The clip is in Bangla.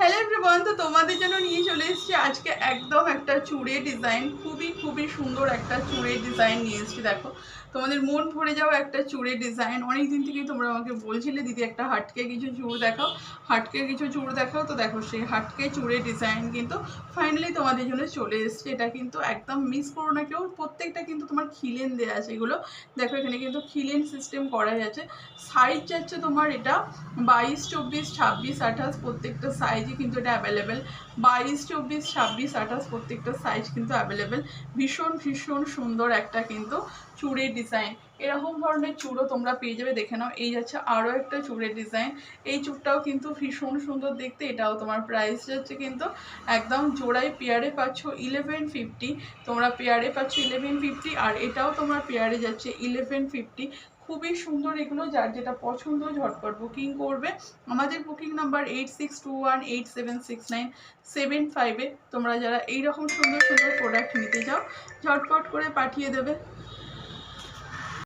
হ্যালো এভরিওয়ান, তো তোমাদের জন্য নিয়ে চলে এসেছি আজকে একদম একটা চুড়ে ডিজাইন। খুবই খুবই সুন্দর একটা চুড়ে ডিজাইন নিয়ে এসেছি। দেখো, তোমাদের মন ভরে যাওয়া একটা চুড়ে ডিজাইন। অনেক দিন থেকেই তোমরা আমাকে বলছিলে দিদি একটা হাটকে কিছু চুড় দেখাও, হাটকে কিছু চুড় দেখাও। তো দেখো, সেই হাটকে চুড়ে ডিজাইন কিন্তু ফাইনালি তোমাদের জন্য চলে এসছে। এটা কিন্তু একদম মিস করো না কেউ, প্রত্যেকটা কিন্তু তোমার খিলেন দেওয়া আছে। এগুলো দেখো, এখানে কিন্তু খিলেন সিস্টেম করা যাচ্ছে। সাইজ যাচ্ছে তোমার এটা 22, 24, 26, 28 প্রত্যেকটা সাইজই কিন্তু এটা অ্যাভেলেবেল। 22, 24, 26, 28 প্রত্যেকটা সাইজ কিন্তু অ্যাভেলেবেল। ভীষণ ভীষণ সুন্দর একটা কিন্তু চুড়ের ডিজাইন। এরকম ধরনের চুড়ও তোমরা পেয়ে যাবে। দেখে নাও, এই যাচ্ছে আরও একটা চুড়ের ডিজাইন। এই চুড়টাও কিন্তু ভীষণ সুন্দর দেখতে। এটাও তোমার প্রাইস যাচ্ছে কিন্তু একদম জোড়ায় পেয়ারে পাচ্ছ 1150। তোমরা পেয়ারে পাচ্ছ 1150, আর এটাও তোমার পেয়ারে যাচ্ছে 1150। খুবই সুন্দর এগুলো। যার যেটা পছন্দ ঝটপট বুকিং করবে। আমাদের বুকিং নাম্বার 8621876975। তোমরা যারা এইরকম সুন্দর সুন্দর প্রোডাক্ট নিতে চাও ঝটপট করে পাঠিয়ে দেবে।